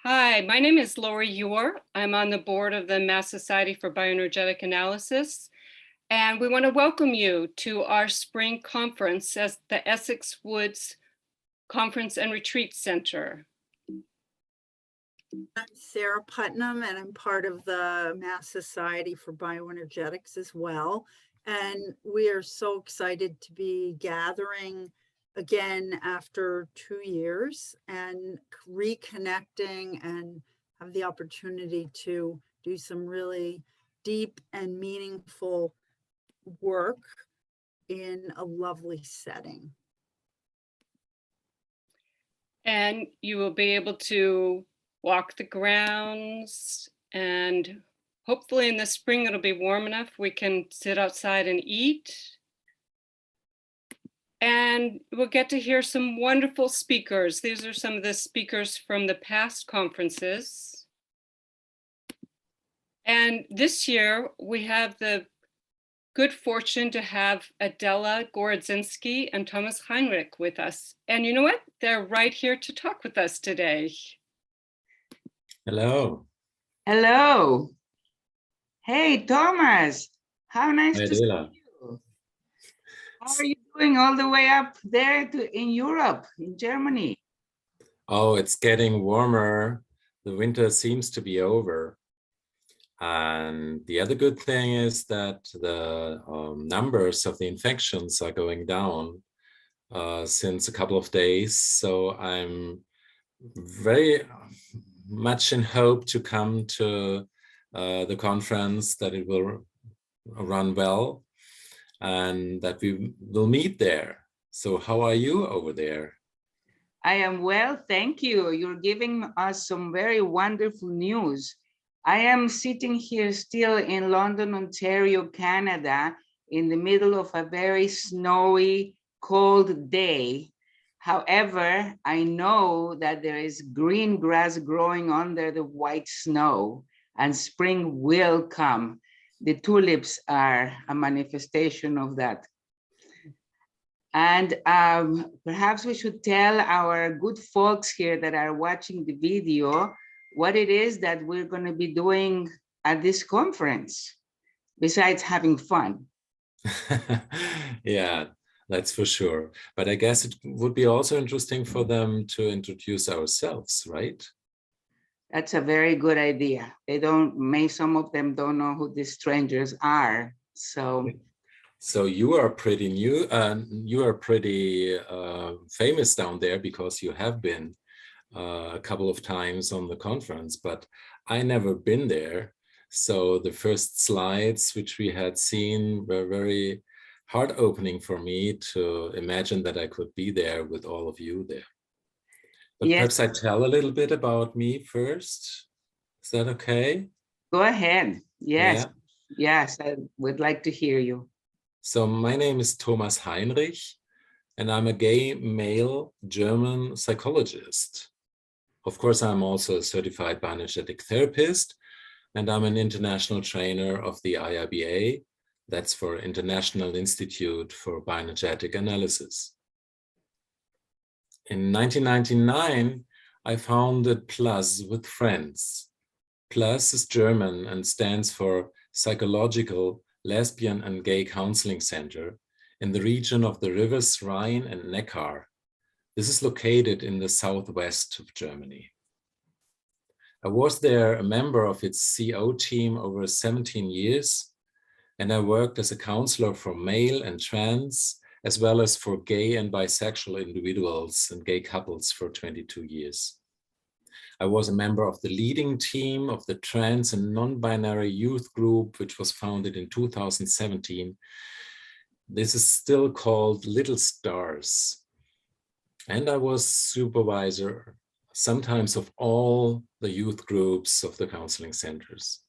Hi, my name is Lori Ewer. I'm on the board of the Mass Society for Bioenergetic Analysis, and we want to welcome you to our spring conference at the Essex Woods Conference and Retreat Center. I'm Sarah Putnam, and I'm part of the Mass Society for Bioenergetics as well. And we are so excited to be gathering again after 2 years and reconnecting and have the opportunity to do some really deep and meaningful work in a lovely setting. And you will be able to walk the grounds, and hopefully in the spring it'll be warm enough we can sit outside and eat. And we'll get to hear some wonderful speakers. These are some of the speakers from the past conferences. And this year we have the good fortune to have Adela Gorodzinski and Thomas Heinrich with us. And you know what? They're right here to talk with us today. Hello. Hello. Hey, Thomas. How nice Hi, to see Adela. you. How are you doing all the way up there in Europe, in Germany? Oh, it's getting warmer. The winter seems to be over. And the other good thing is that the numbers of the infections are going down since a couple of days. So I'm very much in hope to come to the conference, that it will run well and that we will meet there. So how are you over there? I am well, thank you. You're giving us some very wonderful news. I am sitting here still in London, Ontario, Canada, in the middle of a very snowy, cold day. However, I know that there is green grass growing under the white snow, and spring will come. The tulips are a manifestation of that. And perhaps we should tell our good folks here that are watching the video what it is that we're going to be doing at this conference, besides having fun. Yeah, that's for sure. But I guess it would be also interesting for them to introduce ourselves, right? That's a very good idea. Some of them don't know who these strangers are. So you are pretty new, you are pretty famous down there because you have been a couple of times on the conference, but I never been there. So the first slides which we had seen were very heart-opening for me to imagine that I could be there with all of you there. But yes. Perhaps I tell a little bit about me first. Is that okay? Go ahead. Yes. Yeah. Yes, I would like to hear you. So my name is Thomas Heinrich, and I'm a gay male German psychologist. Of course, I'm also a certified bioenergetic therapist, and I'm an international trainer of the IRBA. That's for International Institute for Bioenergetic Analysis. In 1999, I founded PLUS with friends. PLUS is German and stands for Psychological Lesbian and Gay Counseling Center in the region of the rivers Rhine and Neckar. This is located in the southwest of Germany. I was there a member of its CO team over 17 years, and I worked as a counselor for male and trans, as well as for gay and bisexual individuals and gay couples for 22 years. I was a member of the leading team of the trans and non-binary youth group, which was founded in 2017. This is still called Little Stars. And I was supervisor, sometimes of all the youth groups of the counseling centers.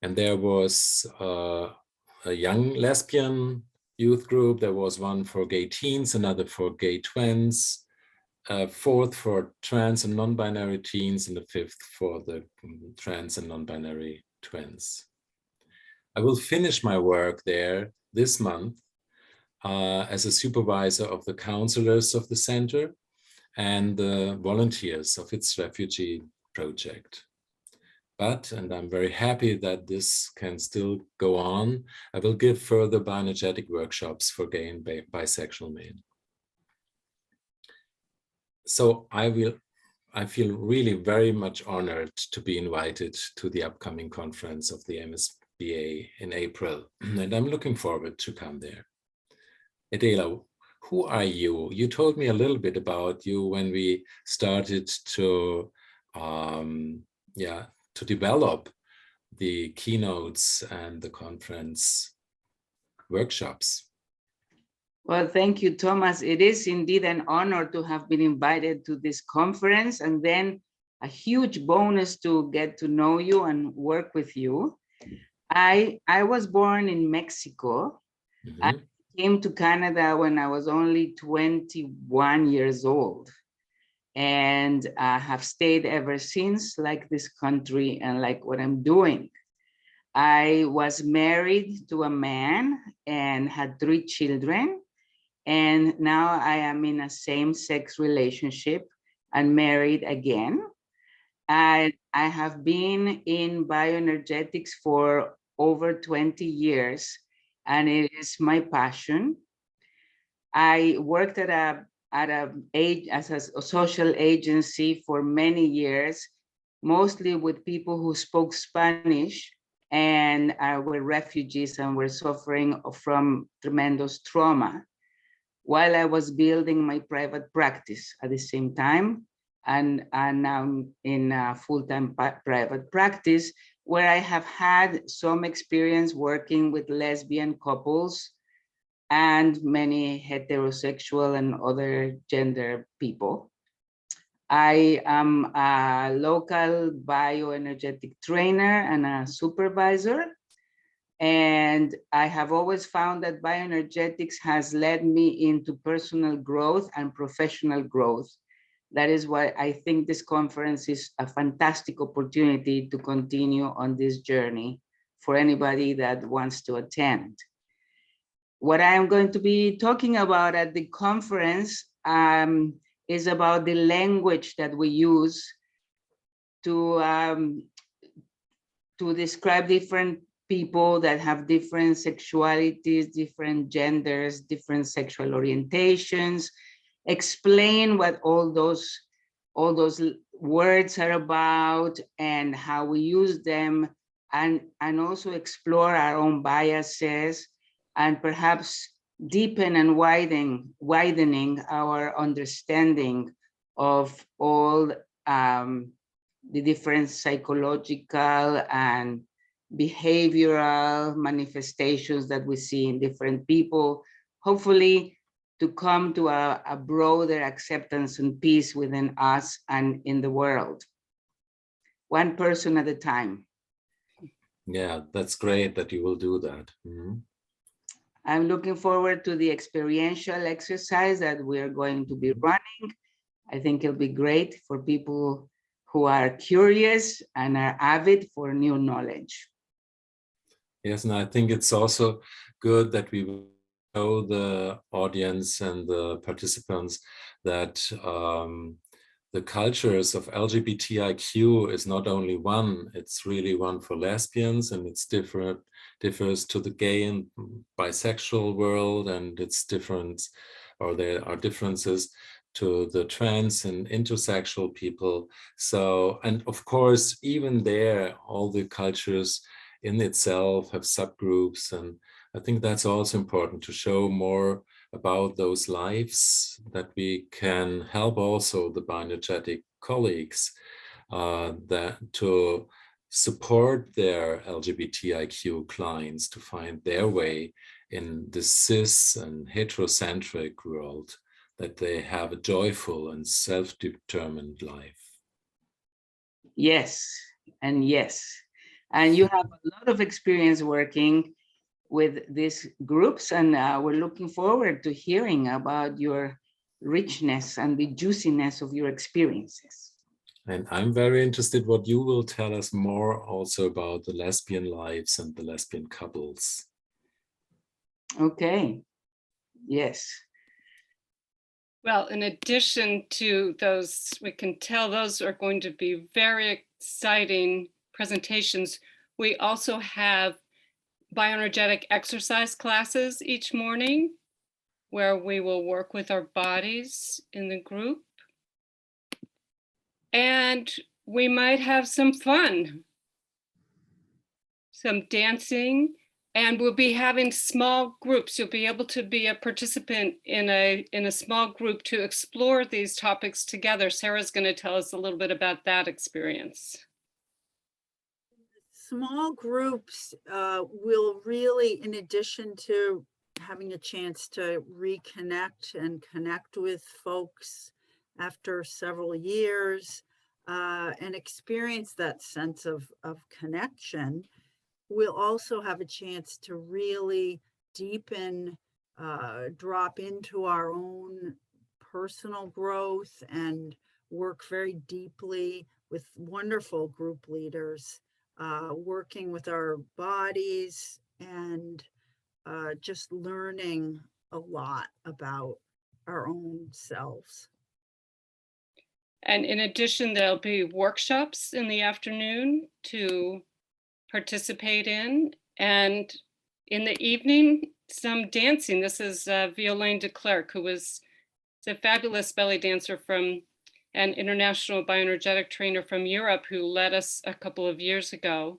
And there was a young lesbian youth group. There was one for gay teens, another for gay twins, a fourth for trans and non-binary teens, and the fifth for the trans and non-binary twins. I will finish my work there this month as a supervisor of the counselors of the center and the volunteers of its refugee project. But, and I'm very happy that this can still go on, I will give further bioenergetic workshops for gay and bisexual men. So I feel really very much honored to be invited to the upcoming conference of the MSBA in April, and I'm looking forward to come there. Adela, who are you? You told me a little bit about you when we started to develop the keynotes and the conference workshops. Well, thank you, Thomas. It is indeed an honor to have been invited to this conference, and then a huge bonus to get to know you and work with you. I was born in Mexico. Mm-hmm. I came to Canada when I was only 21 years old, and I have stayed ever since, like this country and like what I'm doing. I was married to a man and had 3 children. And now I am in a same-sex relationship and married again. I have been in bioenergetics for over 20 years, and it is my passion. I worked as a social agency for many years, mostly with people who spoke Spanish and were refugees and were suffering from tremendous trauma, while I was building my private practice at the same time. And now in a full-time private practice, where I have had some experience working with lesbian couples and many heterosexual and other gender people. I am a local bioenergetic trainer and a supervisor. And I have always found that bioenergetics has led me into personal growth and professional growth. That is why I think this conference is a fantastic opportunity to continue on this journey for anybody that wants to attend. What I am going to be talking about at the conference is about the language that we use to describe different people that have different sexualities, different genders, different sexual orientations, explain what all those words are about and how we use them, and also explore our own biases and perhaps deepen and widening our understanding of all the different psychological and behavioral manifestations that we see in different people, hopefully to come to a broader acceptance and peace within us and in the world, one person at a time. Yeah, that's great that you will do that. Mm-hmm. I'm looking forward to the experiential exercise that we are going to be running. I think it'll be great for people who are curious and are avid for new knowledge. Yes, and I think it's also good that we show the audience and the participants that the cultures of LGBTIQ is not only one, it's really one for lesbians, and it's differs to the gay and bisexual world, and it's different, or there are differences to the trans and intersexual people. So, and of course, even there, all the cultures in itself have subgroups, and I think that's also important to show more about those lives, that we can help also the bioenergetic colleagues that to support their LGBTIQ clients to find their way in the cis and heterocentric world, that they have a joyful and self-determined life. Yes, and yes. And you have a lot of experience working with these groups, and we're looking forward to hearing about your richness and the juiciness of your experiences. And I'm very interested what you will tell us more also about the lesbian lives and the lesbian couples. Okay, yes. Well, in addition to those, we can tell those are going to be very exciting presentations. We also have bioenergetic exercise classes each morning where we will work with our bodies in the group. And we might have some fun, some dancing, and we'll be having small groups. You'll be able to be a participant in a small group to explore these topics together. Sarah's going to tell us a little bit about that experience. Small groups will really, in addition to having a chance to reconnect and connect with folks after several years and experience that sense of connection, we'll also have a chance to really deepen, drop into our own personal growth and work very deeply with wonderful group leaders, working with our bodies and just learning a lot about our own selves. And in addition, there'll be workshops in the afternoon to participate in, and in the evening, some dancing. This is Violaine de Klerk, who was a fabulous belly dancer from an international bioenergetic trainer from Europe who led us a couple of years ago.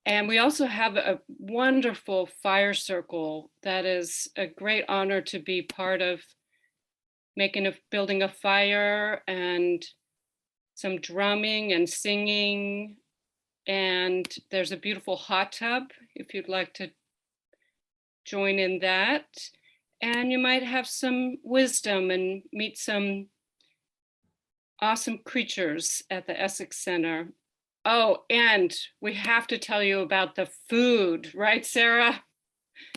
And we also have a wonderful fire circle that is a great honor to be part of, building a fire and some drumming and singing. And there's a beautiful hot tub if you'd like to join in that. And you might have some wisdom and meet some awesome creatures at the Essex Center. Oh, and we have to tell you about the food, right, Sarah?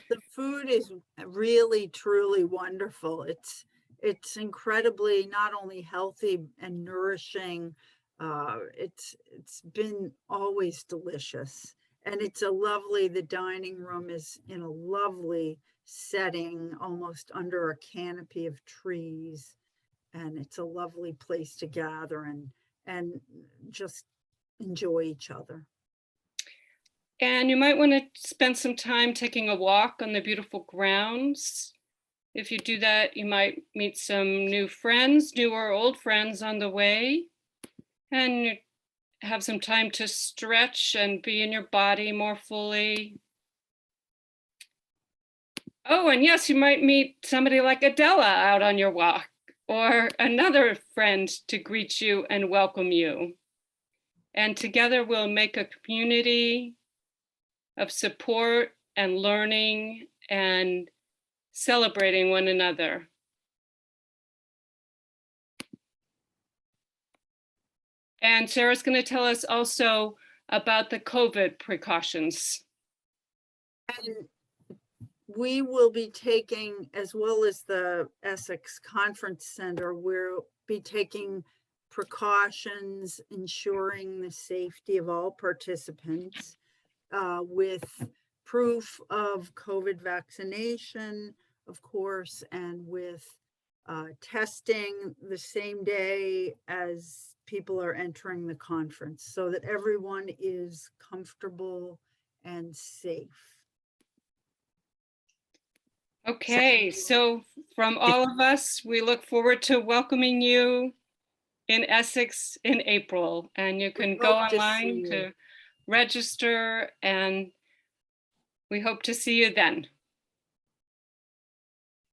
The food is really, truly wonderful. It's incredibly not only healthy and nourishing, it's been always delicious. And it's the dining room is in a lovely setting, almost under a canopy of trees. And it's a lovely place to gather and just enjoy each other. And you might want to spend some time taking a walk on the beautiful grounds. If you do that, you might meet some new friends, new or old friends on the way, and have some time to stretch and be in your body more fully. Oh, and yes, you might meet somebody like Adela out on your walk, or another friend to greet you and welcome you. And together we'll make a community of support and learning and celebrating one another. And Sarah's going to tell us also about the COVID precautions. And we will be taking, as well as the Essex Conference Center, we'll be taking precautions, ensuring the safety of all participants with proof of COVID vaccination, of course, and with testing the same day as people are entering the conference so that everyone is comfortable and safe. Okay, so from all of us, we look forward to welcoming you in Essex in April, and you can go online to register, and we hope to see you then.